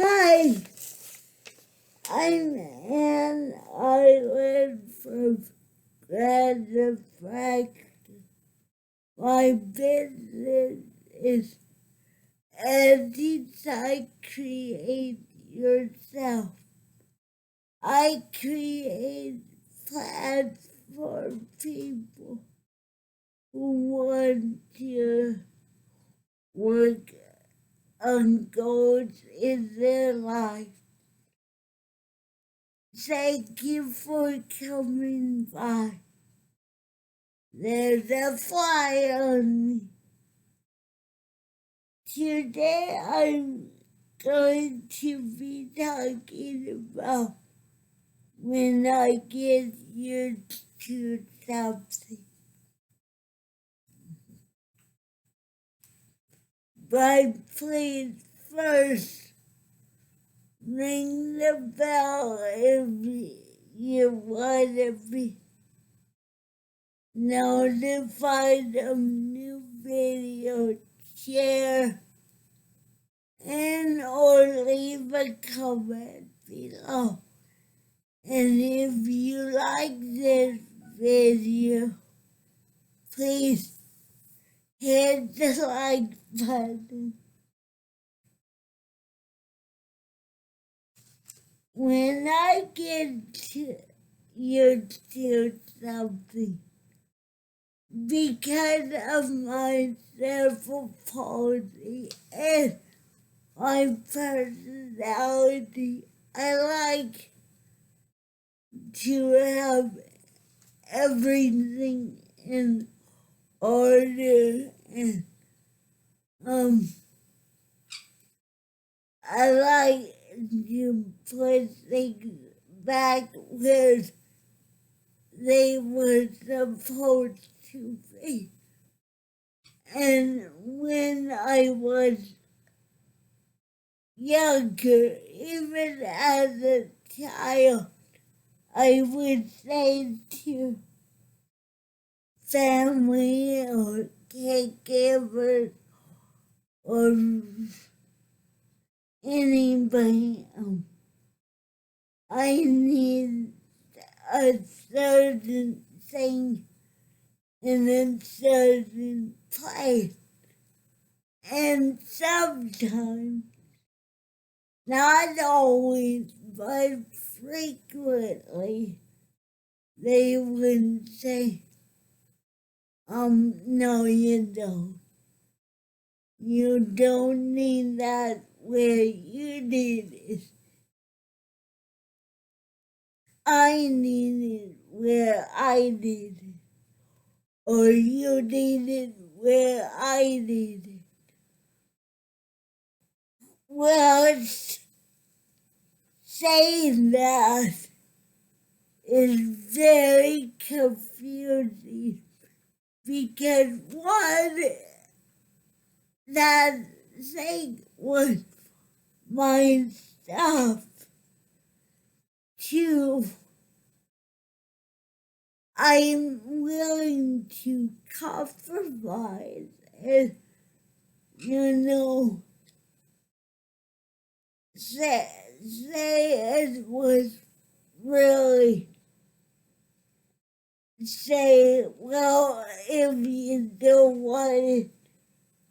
Hi, I'm Ann. I live from Nebraska. My business is Auntie Sykes Create Yourself. I create plans for people who want to work on goals in their life. Thank you for coming by. There's a fly on me. Today I'm going to be talking about when I get used to something. But please first ring the bell if you want to be notified of new videos. Share and or leave a comment below. And if you like this video, please hit the like button. When I get used to something, because of my cerebral palsy and my personality, I like to have everything in order, and I like to put things back where they were supposed to be. And when I was younger, even as a child, I would say to family or caregivers or anybody else, I need a certain thing in a certain place. And sometimes, not always, but frequently, they would say, no, you don't. You don't need that where you need it. I need it where I need it. Or you need it where I need it. Well, saying that is very confusing because one, that thing was my stuff. Two, I'm willing to compromise and, say it was really say, well, if you don't want it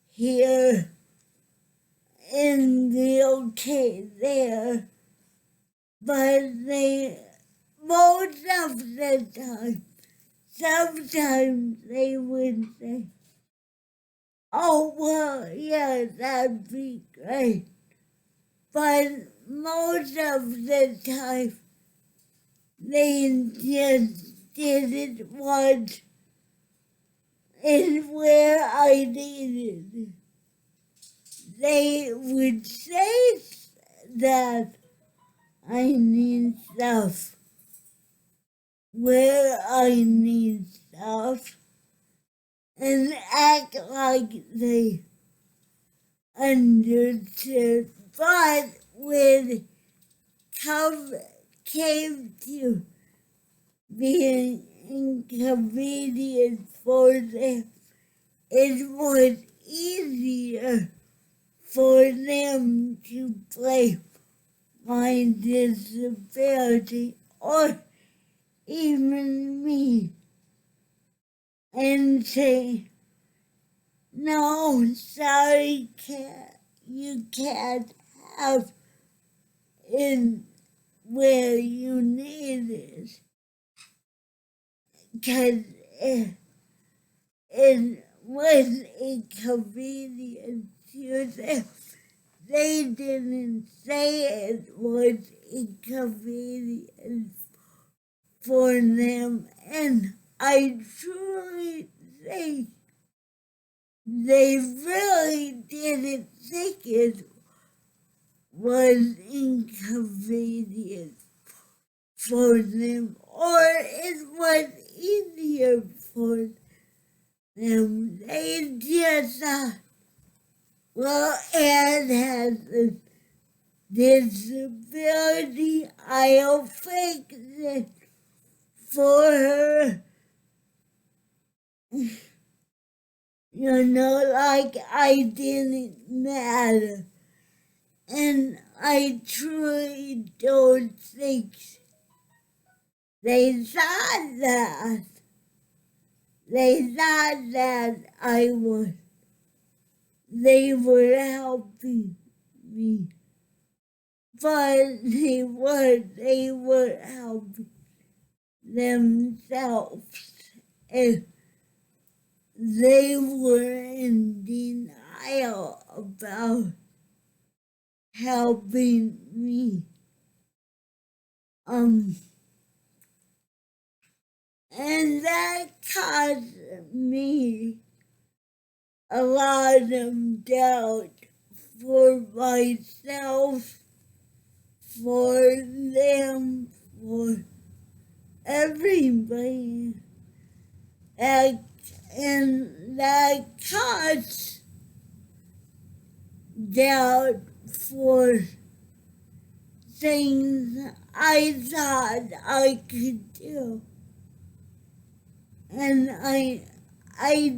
here and be okay there, but most of the time, sometimes they would say, oh, well, yeah, that'd be great. But most of the time, they just didn't want it where I needed it. They would say that I need stuff where I need stuff and act like they understood. But when it came to being inconvenient for them, it was easier for them to blame my disability or even me and say, no, sorry, you can't have it where you need it. Because it was inconvenient to them. They didn't say it was inconvenient for them, and I truly think they really didn't think it was inconvenient for them, or it was easier for them. They just thought, well, Anne has a disability, I'll fix it for her. Like I didn't matter. And I truly don't think they thought that. They thought that they were helping me. But they were helping themselves. And they were in denial about helping me. And that caused me a lot of doubt for myself, for them, for everybody. And that caused doubt for things I thought I could do. And I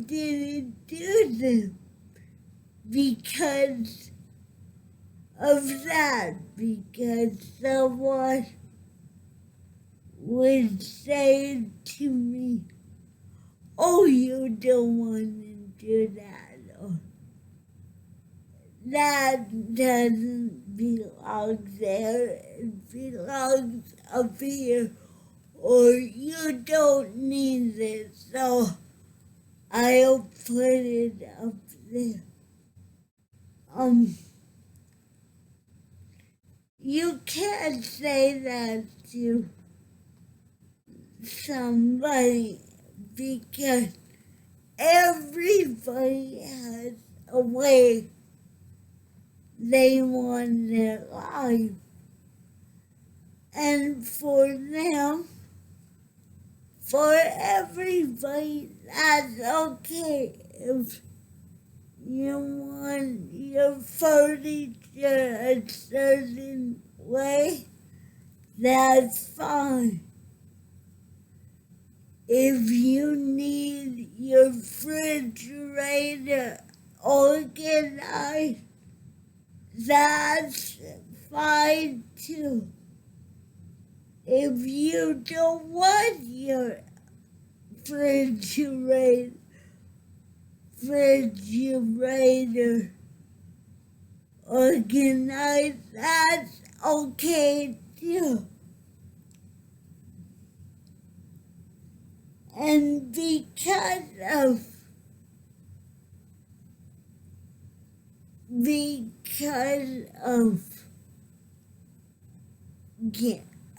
didn't do them because of that, because someone would say to me, oh, you don't want to do that, or that doesn't belong there, it belongs up here, or you don't need it, so I'll put it up there. You can't say that to somebody because everybody has a way they want their life. And for them, for everybody, that's okay. If you want your furniture a certain way, that's fine. If you need your refrigerator organized, that's fine too. If you don't want your refrigerator organized, that's okay too. And because of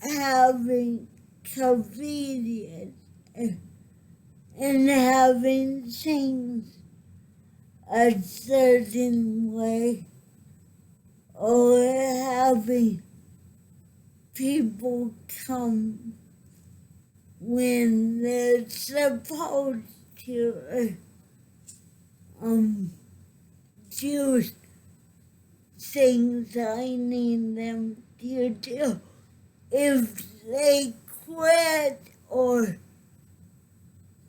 having convenience and having things a certain way, or having people come when they're supposed to do things I need them to do. If they quit or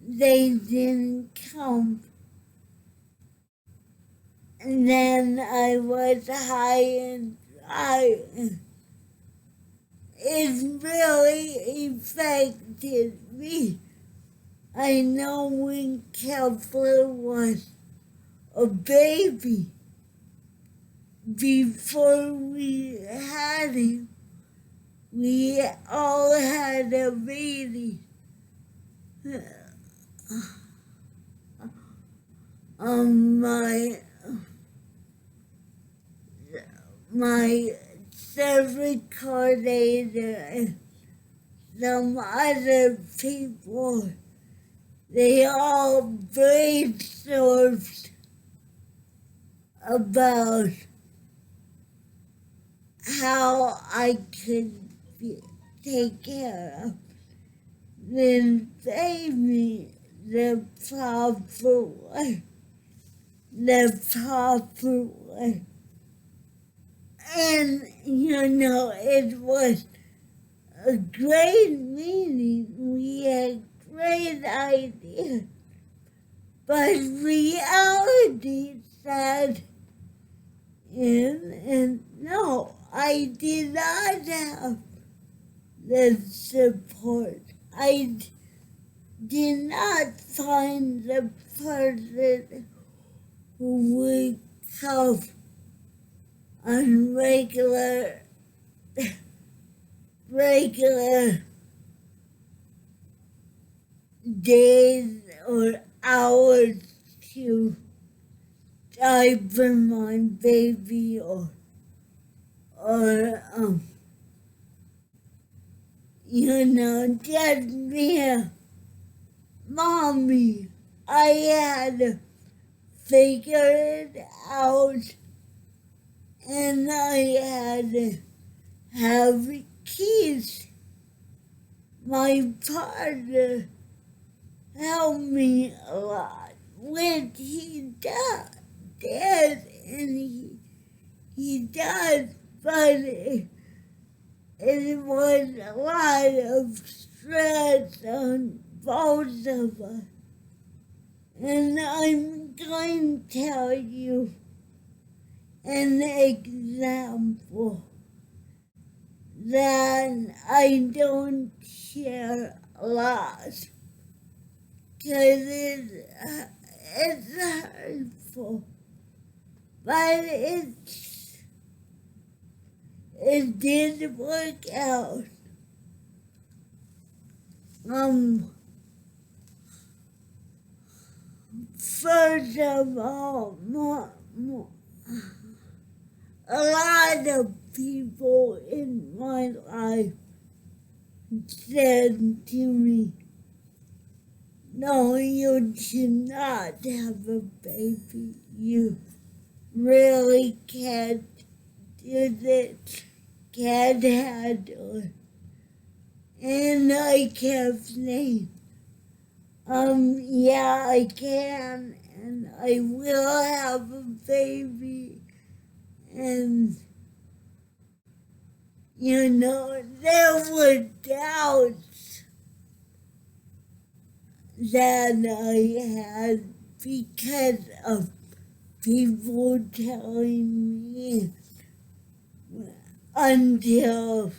they didn't come, and then I was high and dry it really affected me. I know when Kepler was a baby, before we had him, we all had a meeting. My service coordinator and some other people, they all brainstormed about how I could take care of the baby the proper way. And, it was a great meeting. We had great ideas. But reality said, and no, I did not have the support. I did not find the person who would come on regular days or hours to diaper my baby or just be a mommy. I had to figure it out, and I had to have kids. My partner helped me a lot, which he did, and he does, but it was a lot of stress on both of us. And I'm going to tell you an example that I don't share a lot, because it's hurtful, but it did work out. First of all, a lot of people in my life said to me, no, you should not have a baby. You really can't do this, can't handle it. And I kept saying, yeah, I can, and I will have a baby. And, there were doubts that I had because of people telling me until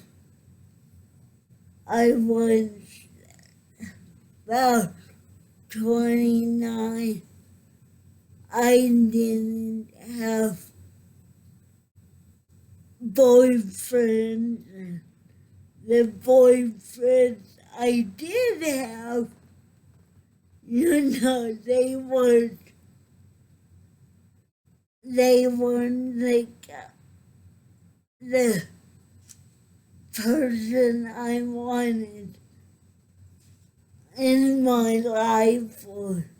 I was about 29, I didn't have boyfriends. The boyfriends I did have, they weren't like the person I wanted in my life, or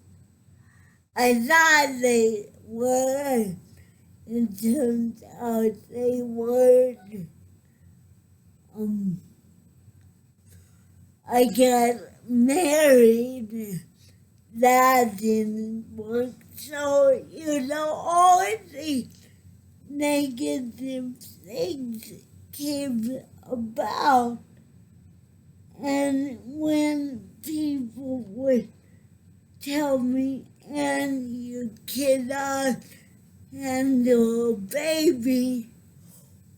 I thought they were. It turns out they weren't. I got married. That didn't work. So, all the negative things came about. And when people would tell me, and you cannot handle a baby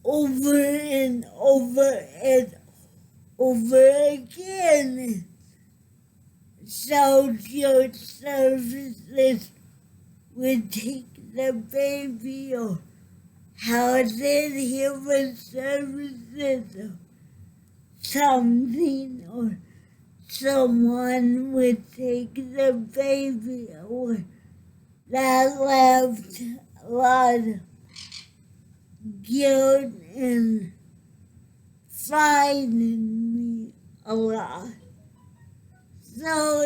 over and over and over again. Social services would take the baby, or House and Human Services, or something, or someone would take the baby away. That left a lot of guilt and frightening me a lot. So,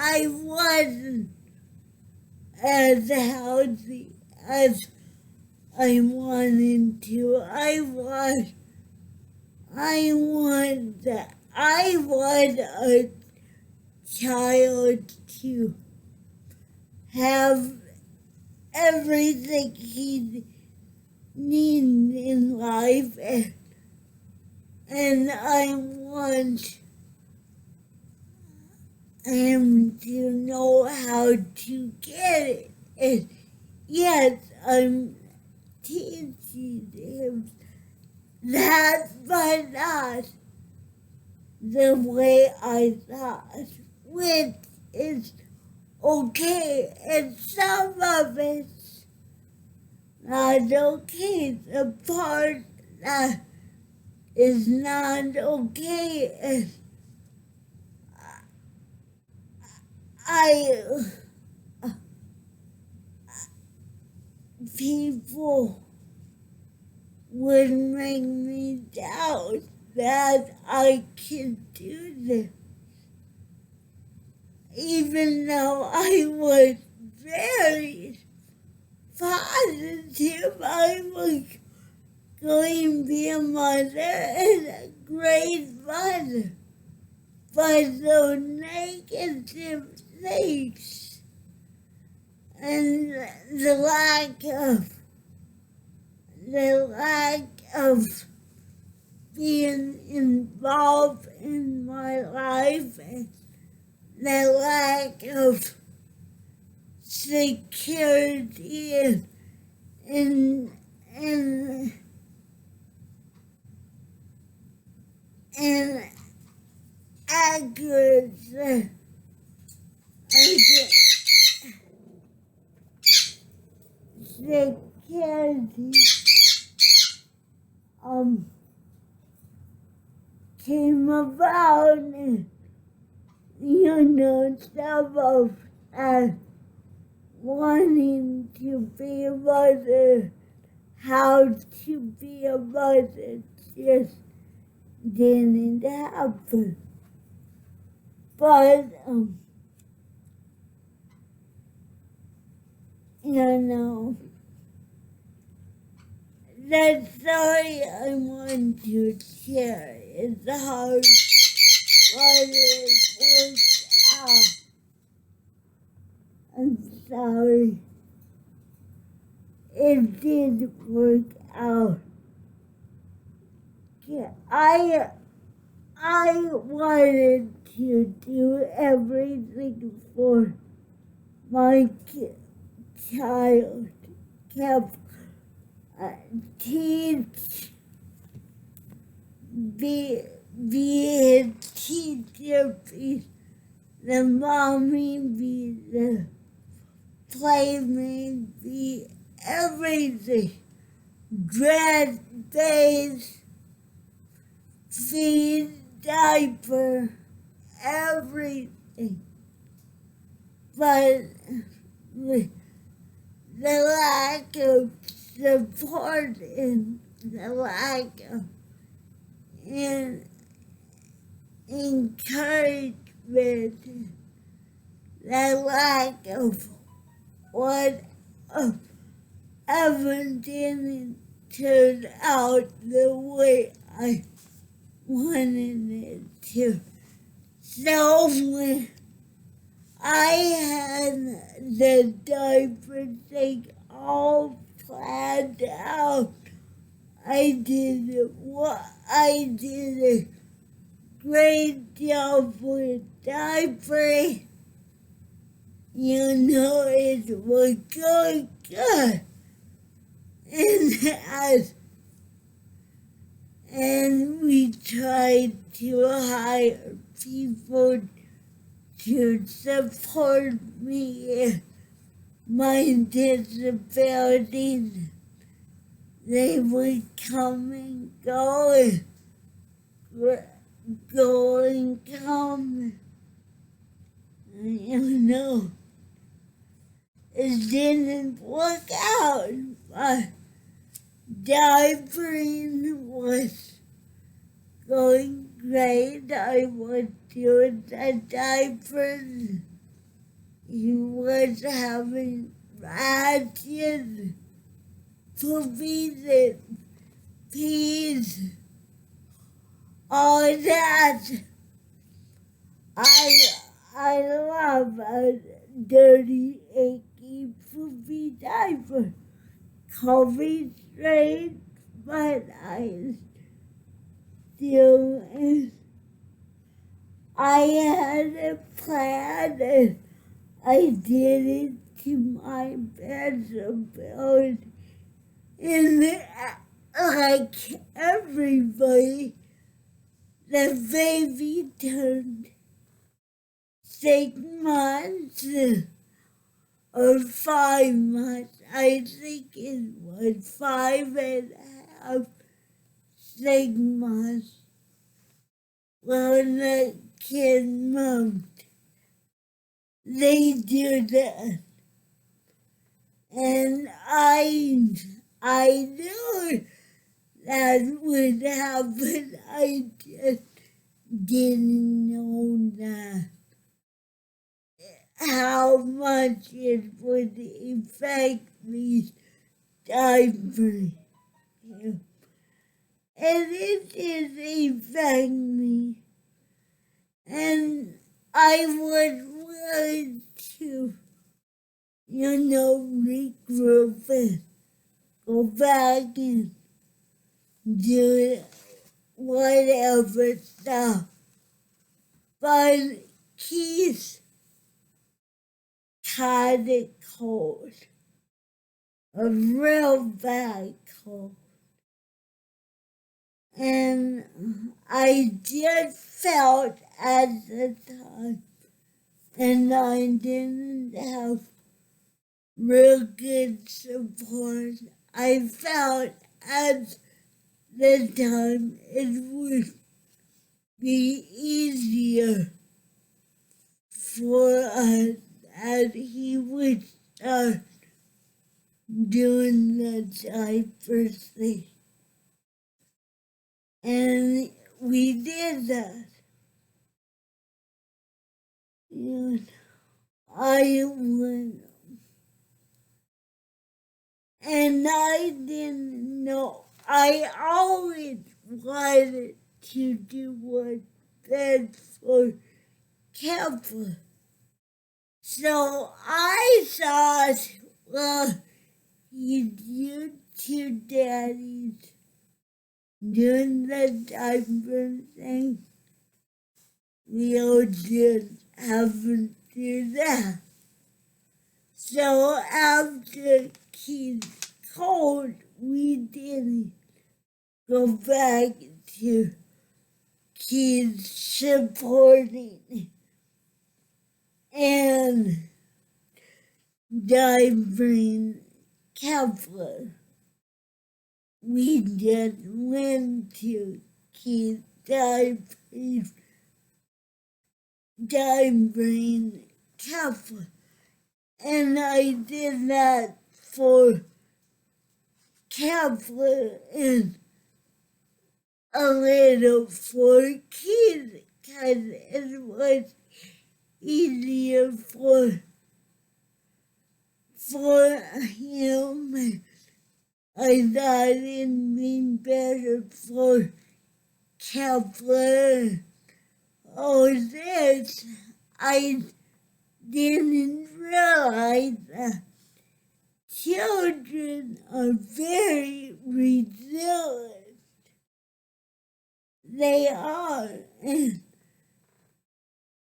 I wasn't as healthy as I wanted to. I want a child to have everything he needs in life, and I want him to know how to get it. And yes, I'm teaching him that, but not the way I thought, which is okay, and some of it's not okay. The part that is not okay is people would make me doubt that I can do this, even though I was very positive I was going to be a mother and a great mother. But those negative things and the lack of being involved in my life, and the lack of security and accuracy. Security came about, and some of us wanting to be a mother, how to be a mother just didn't happen. But that story I want to share is hard, but it worked out. I'm sorry. It did work out. Yeah, I wanted to do everything for my child, teach, be a teacher, be the mommy, be the playmate, be everything. Dress, bathe, feed, diaper, everything. But the lack of support and the lack of encouragement, the lack of whatever didn't turn out the way I wanted it to. So when I had the diaper thing all planned out, I did a great job with diapering. It was going good. and we tried to hire people to support me in my disability. They would come and go and come. It didn't work out, but diapering was going great. I was doing the diapers. He was having rashes, puppies, and peas, all that. I love a dirty, achy, poopy diaper. Call me straight, but I still, I had a plan and I did it to my best ability. And like everybody, the baby turned 6 months or 5 months. I think it was 5.5, 6 months when the kid moved. They do that. And I knew that would happen. I just didn't know that how much it would affect me diapering. And it did affect me. And I was willing to, regroup and go back and do whatever stuff. But Keith caught it cold, a real bad cold. And I just felt at the time, and I didn't have real good support. I felt at the time it would be easier for us as he would start doing the diaper thing. And we did that. I went, and I didn't know. I always wanted to do what's best for Kepler. So I thought, well, you two daddies doing the diaper thing, we'll just have to do that. So after Keith's cold, we didn't go back to Keith supporting and diapering Kepler. We just went to Keith diapering Kepler. And I did that for Kepler and a little for Keith, because it was easier for him. I thought it'd be better for Kepler. Oh, this, I didn't realize that children are very resilient. They are, and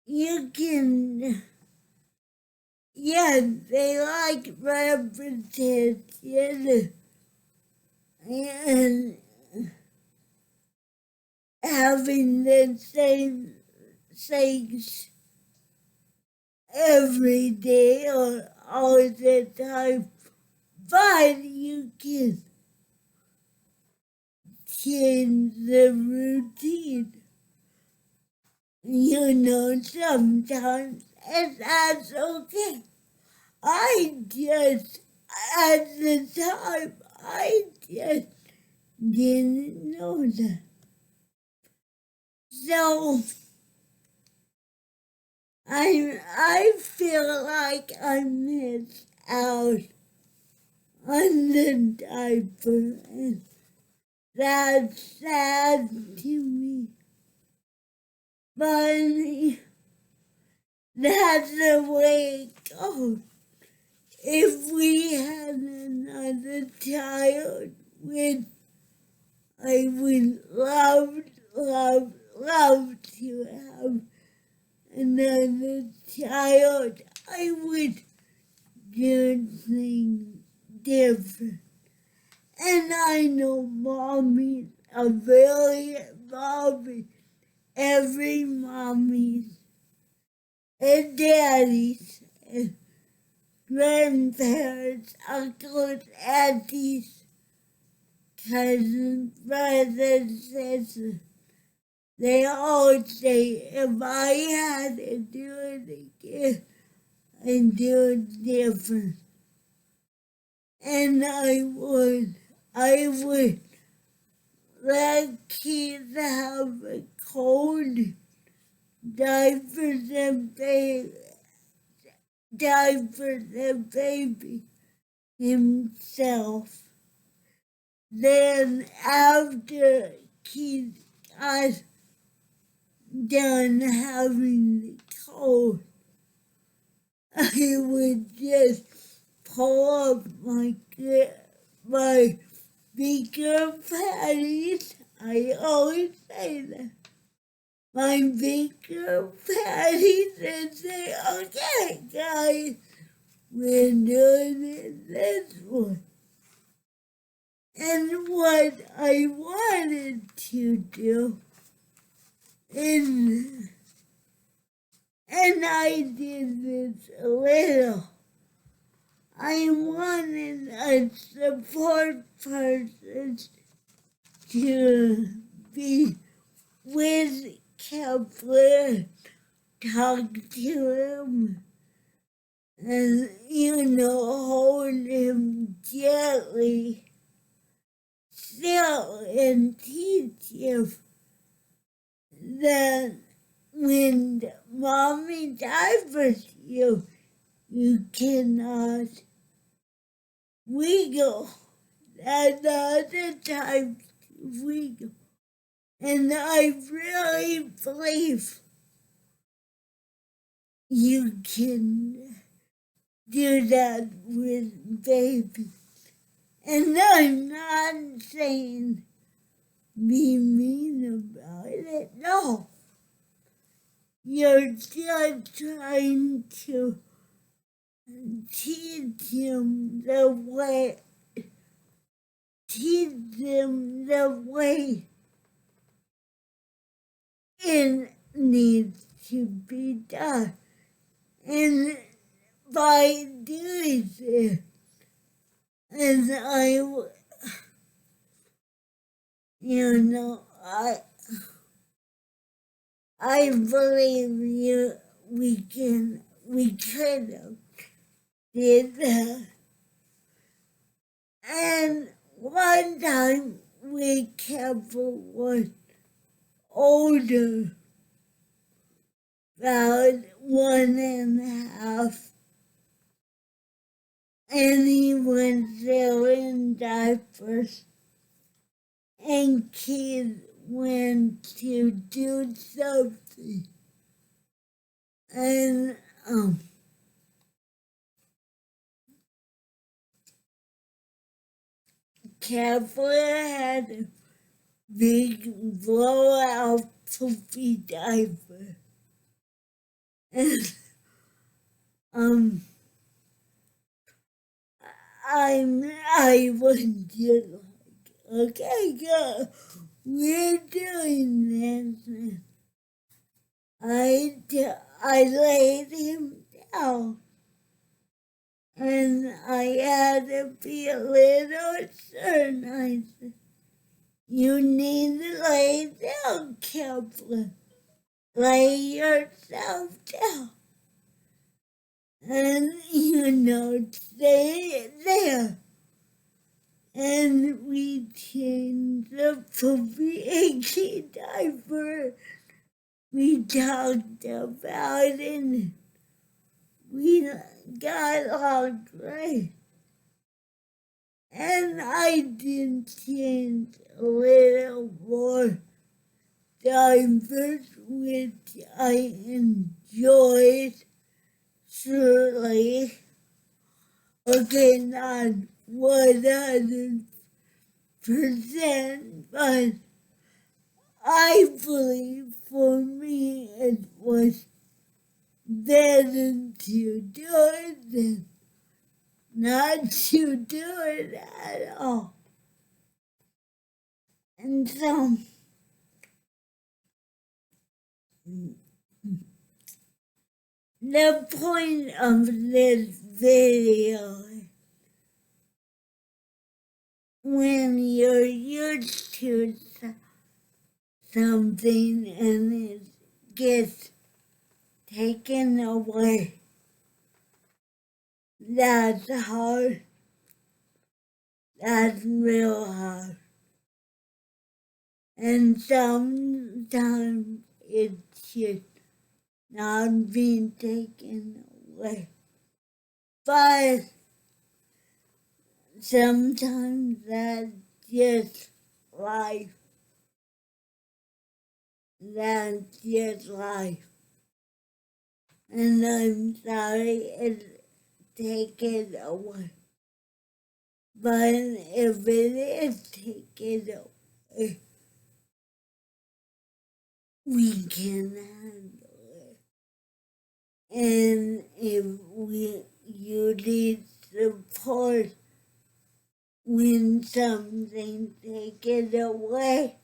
you can, they like repetition, and having the same things every day or all the time, but you can change the routine. Sometimes, and that's okay. At the time, I just didn't know that. So, I feel like I missed out on the diaper, and that's sad to me. But that's the way it goes. If we had another child, which I would love to have another child, I would do things different. And I know mommies are very involved. Every mommy and daddies and grandparents, uncles, aunties, cousins, brothers, sisters, they all say if I had to do it again, I'd do it different. And I would let kids have a cold diapers and baby himself. Then after kids got done having the cold, I would just pull up my bigger panties. I always say that. My bigger panties and say, okay, guys, we're doing it this one. And what I wanted to do is, and I did this a little, I wanted a support person to be with Kepler, talk to him, and, hold him gently, still, and teach him that when mommy diapers you cannot wiggle. That's not the time to wiggle. And I really believe you can do that with babies. And I'm not saying be mean about it. No. You're just trying to teach them the way it needs to be done. And by doing this, and I believe we could have did that. And one time we Kepler was older, about 1.5, and he was still in diapers, and kids went to do something, and Kepler had a big blowout poopy diaper, and I was just like, okay, go. We're doing this. I laid him down, and I had to be a little stern. I said, you need to lay down, Kevin. Lay yourself down. And, stay there. And we changed the puppy diaper. We talked about it. We got all great. And I did change a little more diapers, which I enjoyed surely. Okay, not 100%, but I believe for me it was better to do it than not to do it at all. And so, the point of this video, when you're used to something and it gets taken away, that's hard. That's real hard. And sometimes it should not be taken away. But sometimes that's just life. That's just life. And I'm sorry it's taken away. But if it is taken away, we can handle it. And if you need support when something taken away,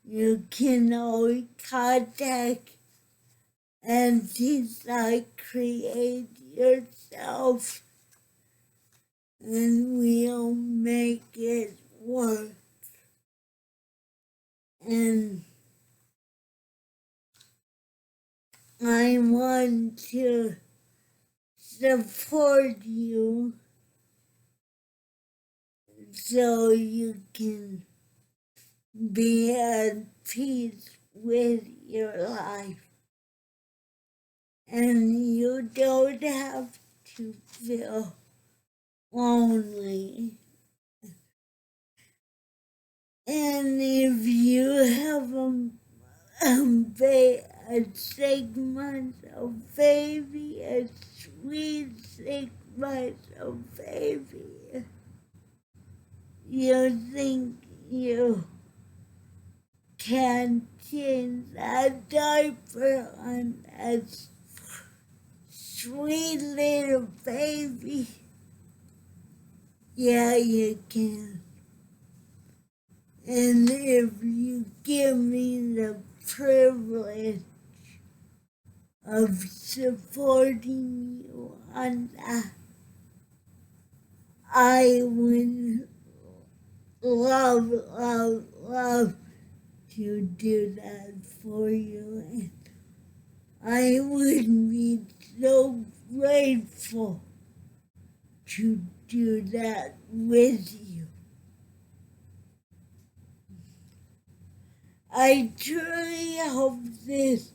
you can always contact Auntie Sykes Create yourself, and we'll make it work. And I want to support you so you can be at peace with your life. And you don't have to feel lonely. And if you have a 6 months of baby, a sweet 6 months of baby, you think you can change that diaper on that sweet little baby? Yeah, you can. And if you give me the privilege of supporting you on that, I would love, love, love to do that for you. And I would be so grateful to do that with you. I truly hope this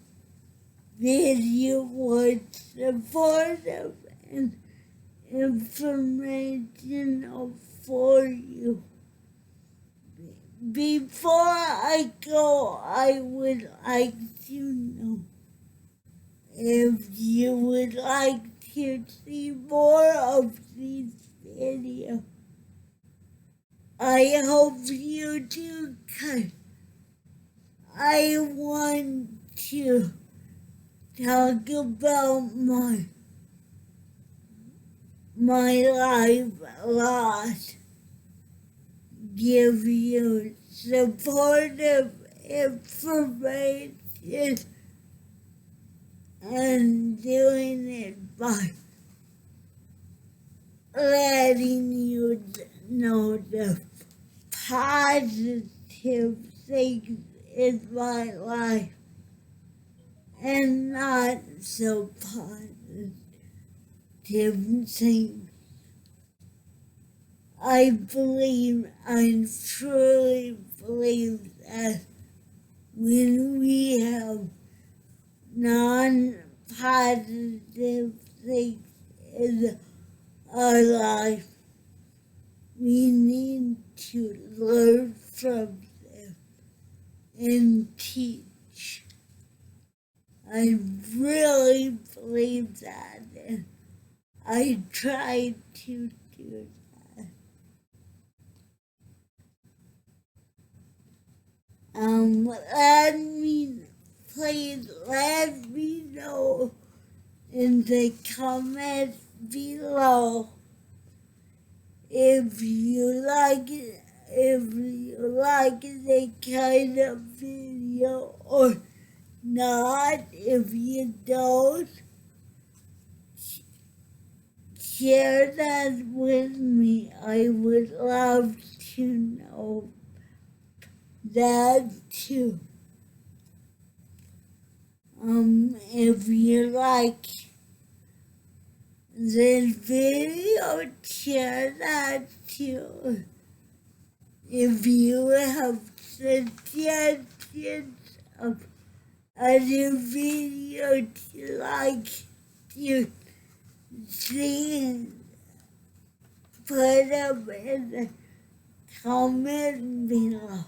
video was supportive and informational for you. Before I go, I would like to know if you would like to see more of these videos. I hope you do, 'cause I want to talk about my life loss give you supportive information and doing it by letting you know the positive things in my life and not so positive things. I truly believe that when we have non-positive things in our life, we need to learn from them and teach. I really believe that, and I try to do that. Please let me know in the comments below if you like the kind of video or not. If you don't, share that with me. I would love to know that too. If you like this video, share that too. If you have suggestions of other videos you like to see, put them in the comment below.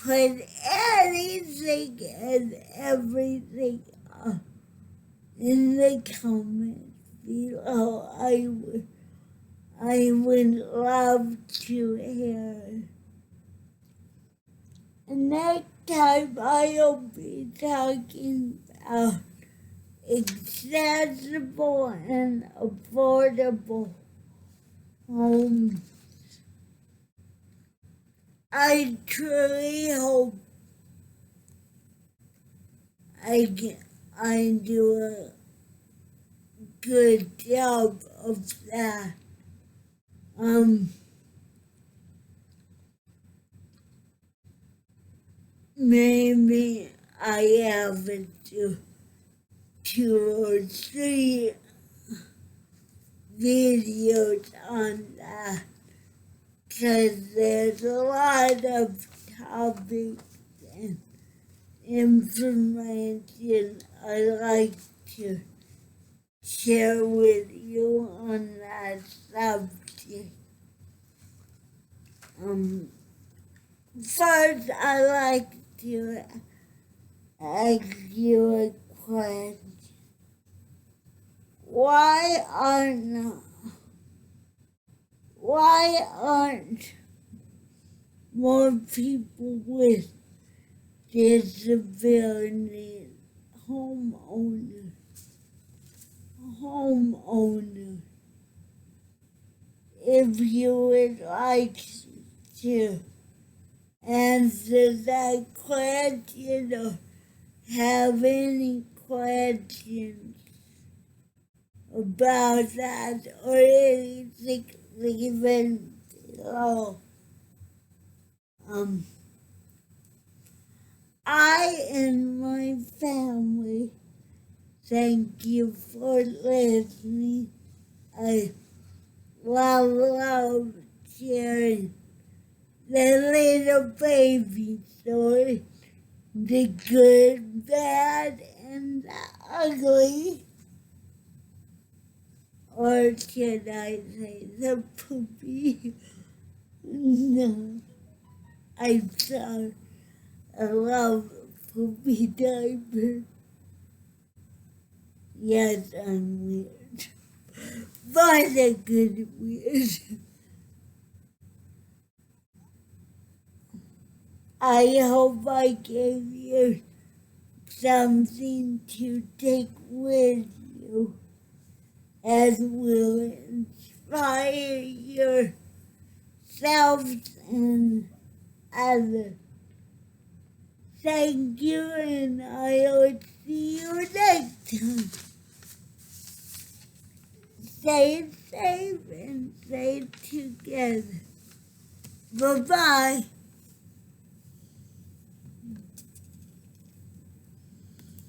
Put anything and everything in the comments below. I would love to hear. And next time I'll be talking about accessible and affordable homes. I truly hope I do a good job of that. Maybe I have two or three videos on that, because there's a lot of topics and information I like to share with you on that subject. First, I like to ask you a question. Why aren't more people with disabilities homeowners? If you would like to answer that question or have any questions about that or anything, leave it below. I and my family thank you for listening. I love sharing the little baby story, the good, bad, and the ugly. Or should I say the poopy? No, I'm sorry. I love poopy diapers. Yes, I'm weird. But a good weird. I hope I gave you something to take with you, as will inspire your ourselves and others. Thank you, and I will see you next time. Stay safe and stay together. Bye-bye.